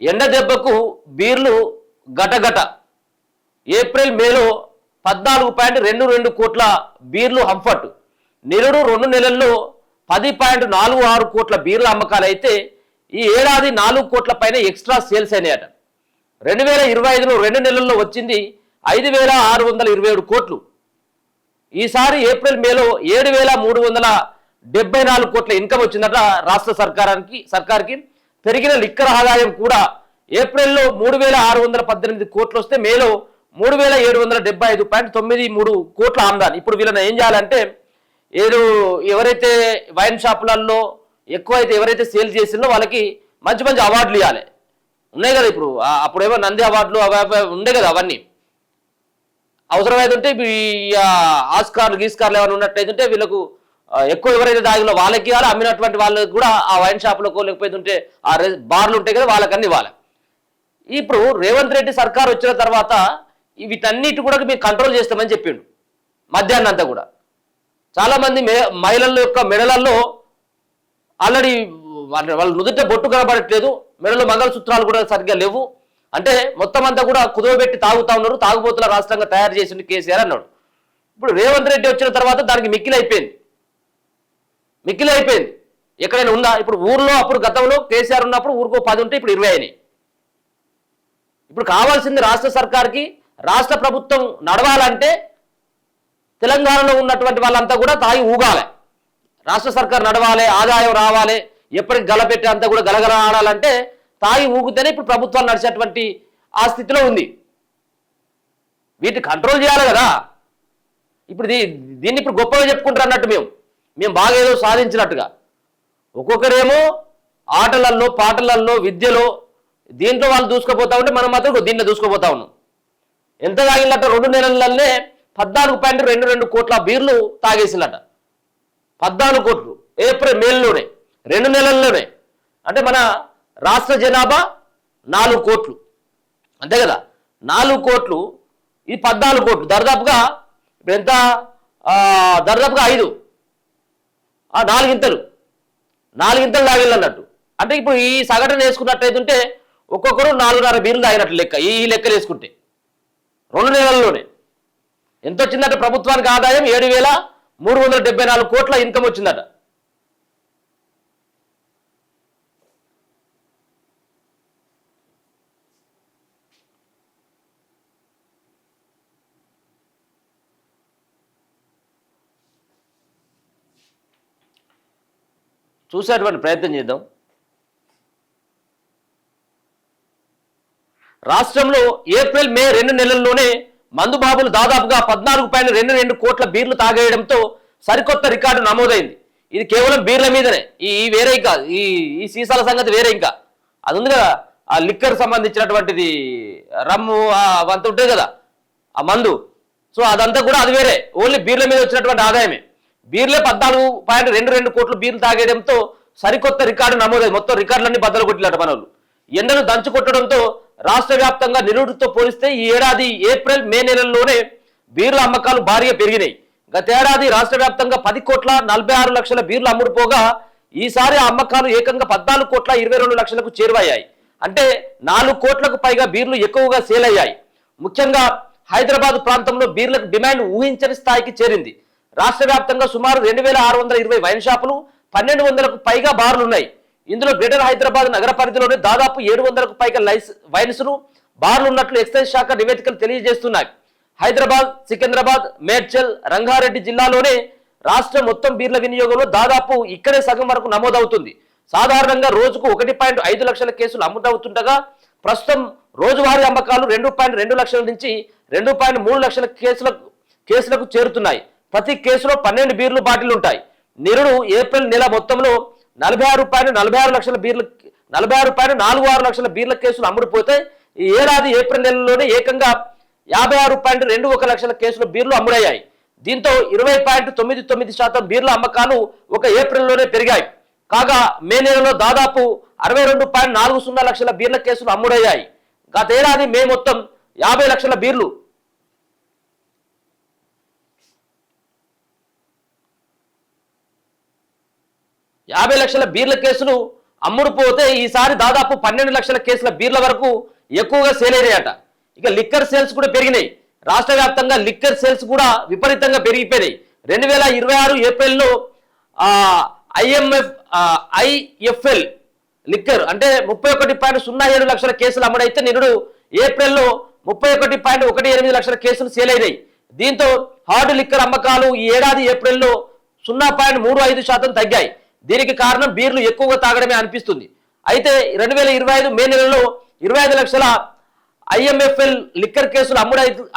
ఎండ దెబ్బకు బీర్లు గటగట. ఏప్రిల్ మేలో 14.22 కోట్ల బీర్లు హంఫట్. నిరుడు 2 నెలల్లో 10.46 కోట్ల బీర్ల అమ్మకాలు అయితే ఈ ఏడాది 4 కోట్ల పైన ఎక్స్ట్రా సేల్స్ అయినాయట. 2025లో 2 నెలల్లో వచ్చింది 5,627 కోట్లు. ఈసారి ఏప్రిల్ మేలో 7,374 కోట్ల ఇన్కమ్ వచ్చిందట రాష్ట్ర సర్కార్కి. పెరిగిన లిక్కర్ ఆదాయం కూడా ఏప్రిల్లో 3,618 కోట్లు వస్తే మేలో 3,775.93 కోట్ల ఆమ్దాని. ఇప్పుడు వీళ్ళని ఏం చేయాలంటే ఎవరైతే వైన్ షాపులలో ఎక్కువైతే ఎవరైతే సేల్ చేసిందో వాళ్ళకి మంచి మంచి అవార్డులు ఇవ్వాలి. ఉన్నాయి కదా ఇప్పుడు, అప్పుడేమో నంది అవార్డులు అవి ఉండే కదా, అవన్నీ అవసరమైతే ఆస్కార్లు గీస్కార్లు ఏమైనా ఉన్నట్టయితే వీళ్ళకు ఎక్కువ ఎవరైతే దాగిలో వాళ్ళకి ఇవ్వాలి, అమ్మినటువంటి వాళ్ళకి కూడా ఆ వైన్ షాపులకు లేకపోతే ఆ బార్లు ఉంటాయి కదా వాళ్ళకన్నీ ఇవ్వాలి. ఇప్పుడు రేవంత్ రెడ్డి సర్కార్ వచ్చిన తర్వాత వీటన్నిటి కూడా మేము కంట్రోల్ చేస్తామని చెప్పిండు. మధ్యాహ్నం అంతా కూడా చాలామంది మహిళల యొక్క మెడలలో ఆల్రెడీ వాళ్ళు నుదుట బొట్టు కనబడట్లేదు, మెడలో మంగళసూత్రాలు కూడా సరిగ్గా లేవు. అంటే మొత్తం అంతా కూడా కుదవబెట్టి తాగుతా ఉన్నారు, తాగుబోతుల రాష్ట్రంగా తయారు చేసింది కేసీఆర్ అన్నాడు. ఇప్పుడు రేవంత్ రెడ్డి వచ్చిన తర్వాత దానికి మిక్కిలి అయిపోయింది. ఎక్కడైనా ఉందా? ఇప్పుడు ఊర్లో అప్పుడు గతంలో కేసీఆర్ ఉన్నప్పుడు ఊరికో 10 ఉంటే ఇప్పుడు 20 అయినాయి. ఇప్పుడు కావాల్సింది రాష్ట్ర సర్కార్కి, రాష్ట్ర ప్రభుత్వం నడవాలంటే తెలంగాణలో ఉన్నటువంటి వాళ్ళంతా కూడా తాగి ఊగాలి. రాష్ట్ర సర్కార్ నడవాలి, ఆదాయం రావాలి, ఎప్పటికి గలపెట్టి అంతా కూడా గలగల ఆడాలంటే తాగి ఊగితేనే ఇప్పుడు ప్రభుత్వాలు నడిచేటువంటి ఆ స్థితిలో ఉంది. వీటిని కంట్రోల్ చేయాలి కదా. ఇప్పుడు దీన్ని ఇప్పుడు గొప్పగా చెప్పుకుంటారు అన్నట్టు మేము బాగా ఏదో సాధించినట్టుగా. ఒక్కొక్కరేమో ఆటలల్లో, పాటలల్లో, విద్యలో దీంట్లో వాళ్ళు దూసుకుపోతా ఉంటే మనం మాత్రం దీన్ని దూసుకుపోతా ఉన్నాం. ఎంత తాగిందట? 2 నెలలనే 14.22 కోట్ల బీర్లు తాగేసిందట. 14 కోట్లు ఏప్రిల్ మేలోనే, 2 నెలల్లోనే. అంటే మన రాష్ట్ర జనాభా 4 కోట్లు, అంతే కదా. 4 కోట్లు, ఇది 14 కోట్లు, దర్దాపుగా ఇప్పుడు ఎంత? దర్దాపుగా 5 4 ఇంతలు తాగిళ్ళు అన్నట్టు. అంటే ఇప్పుడు ఈ సగటును వేసుకున్నట్టయితుంటే ఒక్కొక్కరు 4.5 బీర్లు తాగినట్లు లెక్క. ఈ లెక్కలు వేసుకుంటే 2 నెలల్లోనే ఎంత వచ్చిందట? ప్రభుత్వానికి ఆదాయం 7,374 కోట్ల ఇన్కమ్ వచ్చిందట. చూసేటువంటి ప్రయత్నం చేద్దాం. రాష్ట్రంలో ఏప్రిల్ మే 2 నెలల్లోనే మందుబాబులు దాదాపుగా 14.22 కోట్ల బీర్లు తాగేయడంతో సరికొత్త రికార్డు నమోదైంది. ఇది కేవలం బీర్ల మీదనే, ఈ వేరే ఇంకా ఈ సీసాల సంగతి వేరే. ఇంకా అది ఉంది కదా, ఆ లిక్కర్ సంబంధించినటువంటిది రమ్ము అవంతా ఉంటాయి కదా ఆ మందు. సో అదంతా కూడా అది వేరే, ఓన్లీ బీర్ల మీద వచ్చినటువంటి ఆదాయమే. బీర్లే 14.22 కోట్ల బీర్లు తాగేయడంతో సరికొత్త రికార్డు నమోదైంది. మొత్తం రికార్డులన్నీ బద్దలు కొట్టినట్టు మనోళ్ళు. ఎండలు దంచు కొట్టడంతో రాష్ట్ర వ్యాప్తంగా నిరుడుతో పోలిస్తే ఈ ఏడాది ఏప్రిల్ మే నెలల్లోనే బీర్ల అమ్మకాలు భారీగా పెరిగినాయి. గతేడాది రాష్ట్ర వ్యాప్తంగా 10,46,00,000 బీర్లు అమ్ముడుపోగా ఈసారి ఆ అమ్మకాలు ఏకంగా 14,22,00,000కు చేరువయ్యాయి. అంటే 4 కోట్లకు పైగా బీర్లు ఎక్కువగా సేల్ అయ్యాయి. ముఖ్యంగా హైదరాబాద్ ప్రాంతంలో బీర్లకు డిమాండ్ ఊహించని స్థాయికి చేరింది. రాష్ట్ర వ్యాప్తంగా సుమారు 2,620 వైన్ షాపులు, 1,200కు పైగా బార్లు ఉన్నాయి. ఇందులో గ్రేటర్ హైదరాబాద్ నగర పరిధిలోనే దాదాపు 700కు పైగా వైన్స్లు, బార్లు ఉన్నట్లు ఎక్సైజ్ శాఖ నివేదికలు తెలియజేస్తున్నాయి. హైదరాబాద్, సికింద్రాబాద్, మేడ్చల్, రంగారెడ్డి జిల్లాలోనే రాష్ట్ర మొత్తం బీర్ల వినియోగంలో దాదాపు ఇక్కడే సగం వరకు నమోదవుతుంది. సాధారణంగా రోజుకు 1.5 లక్షల కేసులు అమ్ముడవుతుండగా ప్రస్తుతం రోజువారీ అమ్మకాలు 2.2 లక్షల నుంచి 2.3 లక్షల కేసులకు చేరుతున్నాయి. ప్రతి కేసులో 12 బీర్లు బాటిల్ ఉంటాయి. నిరుడు ఏప్రిల్ నెల మొత్తంలో 46.46 లక్షల బీర్లు 46.46 లక్షల బీర్ల కేసులు అమ్ముడుపోతే ఈ ఏడాది ఏప్రిల్ నెలలోనే ఏకంగా 56.21 లక్షల కేసుల బీర్లు అమ్ముడయ్యాయి. దీంతో 20.99% బీర్ల అమ్మకాలు ఒక ఏప్రిల్లోనే పెరిగాయి. కాగా మే నెలలో దాదాపు 62.40 లక్షల బీర్ల కేసులు అమ్ముడయ్యాయి. గతేడాది మే మొత్తం 50 లక్షల బీర్లు 50 లక్షల బీర్ల కేసులు అమ్ముడు పోతే ఈసారి దాదాపు 12 లక్షల కేసుల బీర్ల వరకు ఎక్కువగా సేల్ అయినాయట. ఇక లిక్కర్ సేల్స్ కూడా పెరిగినాయి. రాష్ట్ర వ్యాప్తంగా లిక్కర్ సేల్స్ కూడా విపరీతంగా పెరిగిపోయినాయి. 2026 ఏప్రిల్లో ఐఎఫ్ఎల్ లిక్కర్ అంటే 31.07 లక్షల కేసులు అమ్ముడైతే నిరుడు ఏప్రిల్లో 31.18 లక్షల కేసులు సేల్ అయినాయి. దీంతో హార్డ్ లిక్కర్ అమ్మకాలు ఈ ఏడాది ఏప్రిల్లో 0.35% తగ్గాయి. దీనికి కారణం బీర్లు ఎక్కువగా తాగడమే అనిపిస్తుంది. అయితే 2025 మే నెలలో 25 లక్షల ఐఎంఎఫ్ఎల్ లిక్కర్ కేసులు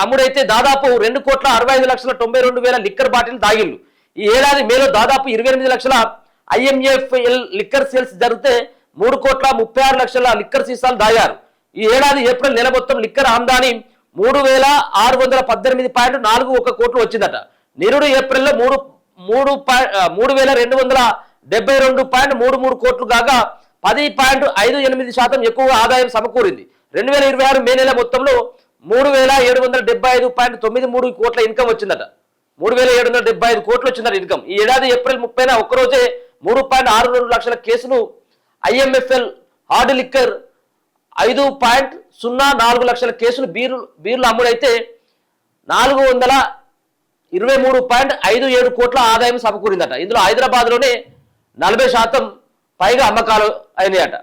అమ్ముడైతే దాదాపు 2,65,92,000 లిక్కర్ బాటిల్ తాగిళ్లు. ఈ ఏడాది మేలో దాదాపు 28 లక్షల ఐఎంఎఫ్ఎల్ లిక్కర్ సేల్స్ జరిగితే 3,36,00,000 లిక్కర్ సీసాలు దాగారు. ఈ ఏడాది ఏప్రిల్ నెల మొత్తం లిక్కర్ ఆమ్దాని 3,618.41 కోట్లు వచ్చిందట. నిరుడు ఏప్రిల్లో 3,272.33 కోట్లు కాగా 10.58% ఎక్కువ ఆదాయం సమకూరింది. 2026 మే నెల మొత్తంలో 3,775.93 కోట్ల ఇన్కమ్ వచ్చిందట. 3,775 కోట్లు వచ్చిందట ఇన్కమ్. ఈ ఏడాది ఏప్రిల్ 30న ఒక్కరోజే 3.62 లక్షల కేసులు ఐఎంఎఫ్ఎల్ హార్డ్ లిక్కర్ 5.04 లక్షల కేసులు బీర్లు అమ్ముడైతే 423.57 కోట్ల ఆదాయం సమకూరిందట. ఇందులో హైదరాబాద్లోనే 40% పైగా అమ్మకాలు అయినాయట.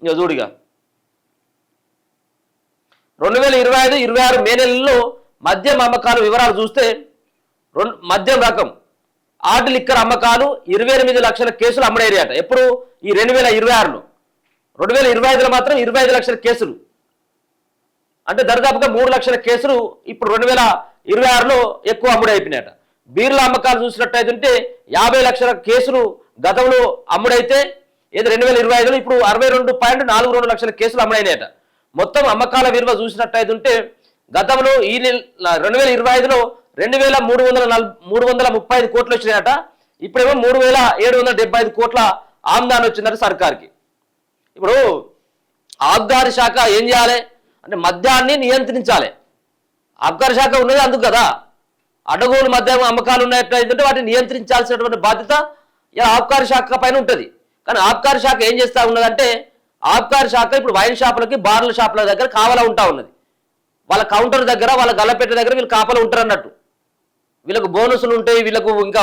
ఇంకా చూడిగా 2025-26 మే నెలల్లో మద్యం అమ్మకాలు వివరాలు చూస్తే మద్యం రకం హార్డ్ లిక్కర్ అమ్మకాలు 28 లక్షల కేసులు అమ్ముడైనాయట. ఎప్పుడు ఈ 2026లో. 2025లో మాత్రం 25 లక్షల కేసులు అంటే దరిదాపుగా 3 లక్షల కేసులు ఇప్పుడు 2026లో ఎక్కువ అమ్ముడైపోయినాయట. బీర్ల అమ్మకాలు చూసినట్టయితే 50 లక్షల కేసులు గతంలో అమ్ముడైతే 2025లో ఇప్పుడు 62.42 లక్షల కేసులు అమ్ముడైనాయట. మొత్తం అమ్మకాల విలువ చూసినట్టయితే గతంలో ఈ 2025లో 2,335 కోట్లు వచ్చినాయట. ఇప్పుడేమో 3,775 కోట్ల ఆమ్దాని వచ్చిందట సర్కార్కి. ఇప్పుడు ఆబ్కారీ శాఖ ఏం చేయాలి అంటే మద్యాన్ని నియంత్రించాలి. ఆబ్కారీ శాఖ ఉన్నది అందుకు కదా. అడ్డగోలు మద్యం అమ్మకాలు ఉన్నట్టయితే వాటిని నియంత్రించాల్సినటువంటి బాధ్యత ఇలా ఆబ్కారీ శాఖ పైన ఉంటుంది. కానీ ఆబ్కారీ శాఖ ఏం చేస్తూ ఉన్నదంటే ఆబ్కారీ శాఖ ఇప్పుడు వైన్ షాపులకి బార్ల షాపుల దగ్గర కావలా ఉంటా ఉన్నది. వాళ్ళ కౌంటర్ దగ్గర వాళ్ళ గల్లపెట్ట దగ్గర వీళ్ళు కాపలా ఉంటారు అన్నట్టు. వీళ్ళకు బోనసులు ఉంటాయి, వీళ్ళకు ఇంకా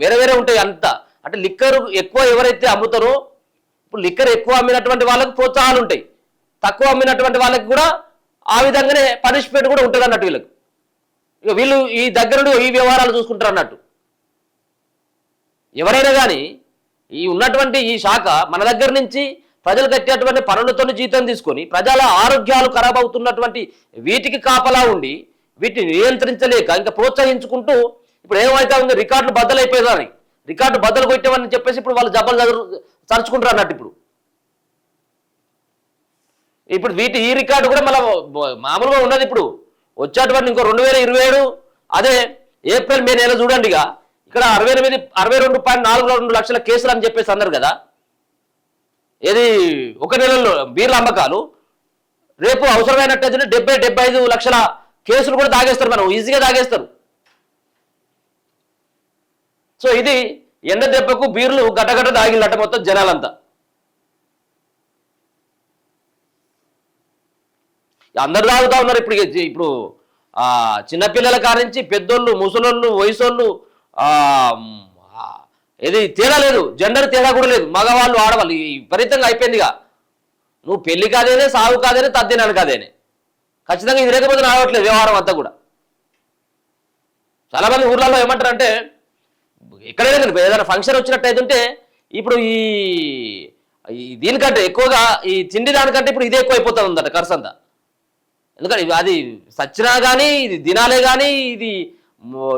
వేరే వేరే ఉంటాయి అంతా. అంటే లిక్కర్ ఎక్కువ ఎవరైతే అమ్ముతారో ఇప్పుడు లిక్కర్ ఎక్కువ అమ్మినటువంటి వాళ్ళకి ప్రోత్సాహాలు ఉంటాయి, తక్కువ అమ్మినటువంటి వాళ్ళకి కూడా ఆ విధంగానే పనిష్మెంట్ కూడా ఉంటుంది అన్నట్టు వీళ్ళకి. ఇక వీళ్ళు ఈ దగ్గర ఈ వ్యవహారాలు చూసుకుంటారు అన్నట్టు. ఎవరైనా కానీ ఈ ఉన్నటువంటి ఈ శాఖ మన దగ్గర నుంచి ప్రజలు కట్టేటువంటి పనులతో జీతం తీసుకొని ప్రజల ఆరోగ్యాలు ఖరాబ్ అవుతున్నటువంటి వీటికి కాపలా ఉండి వీటిని నియంత్రించలేక ఇంకా ప్రోత్సహించుకుంటూ ఇప్పుడు ఏమైతే ఉంది రికార్డులు బద్దలైపోయేదాన్ని రికార్డు బద్దలు కొట్టామని చెప్పేసి ఇప్పుడు వాళ్ళు జబ్బలు చరుచుకుంటారు అన్నట్టు. ఇప్పుడు ఈ రికార్డు కూడా మళ్ళీ మామూలుగా ఉన్నది. ఇప్పుడు వచ్చేటువంటి ఇంకో 2027 అదే ఏప్రిల్ మే నెల చూడండి. ఇక్కడ 62.42 లక్షల కేసులు అని చెప్పేసి అన్నారు కదా. ఏది ఒక నెలలో బీర్ల అమ్మకాలు. రేపు అవసరమైనట్టయితే 70-75 లక్షల కేసులు కూడా తాగేస్తారు, మనం ఈజీగా తాగేస్తారు. సో ఇది ఎండ దెబ్బకు బీర్లు గడ్డగడ్డ తాగిల్లట మొత్తం జనాలంతా. అందరు తాగుతా ఉన్నారు ఇప్పుడు చిన్నపిల్లల కానించి పెద్దోళ్ళు, ముసలోళ్ళు, వయసోళ్ళు ఏది తేడా లేదు, జెండర్ తేడా కూడా లేదు. మగవాళ్ళు ఆడవాళ్ళు విపరీతంగా అయిపోయిందిగా. నువ్వు పెళ్లి కాదేనే, సాగు కాదేనే, తద్దినాను కాదేనే, ఖచ్చితంగా ఇది లేకపోతే రావట్లేదు వ్యవహారం అంతా కూడా. చాలామంది ఊర్లలో ఏమంటారంటే ఎక్కడైనా కానీ ఏదైనా ఫంక్షన్ వచ్చినట్టయితే ఇప్పుడు ఈ దీనికంటే ఎక్కువగా ఈ తిండి దానికంటే ఇప్పుడు ఇదే ఎక్కువ అయిపోతుంది ఉందట ఖర్చు అంతా. ఎందుకంటే అది సచ్చినా కానీ, ఇది దినాలే కానీ, ఇది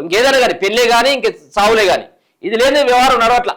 ఇంకేదైనా కానీ, పెళ్ళే కానీ, ఇంకే సావులే కానీ, ఇది లేని వ్యవహారం నడవట్ల.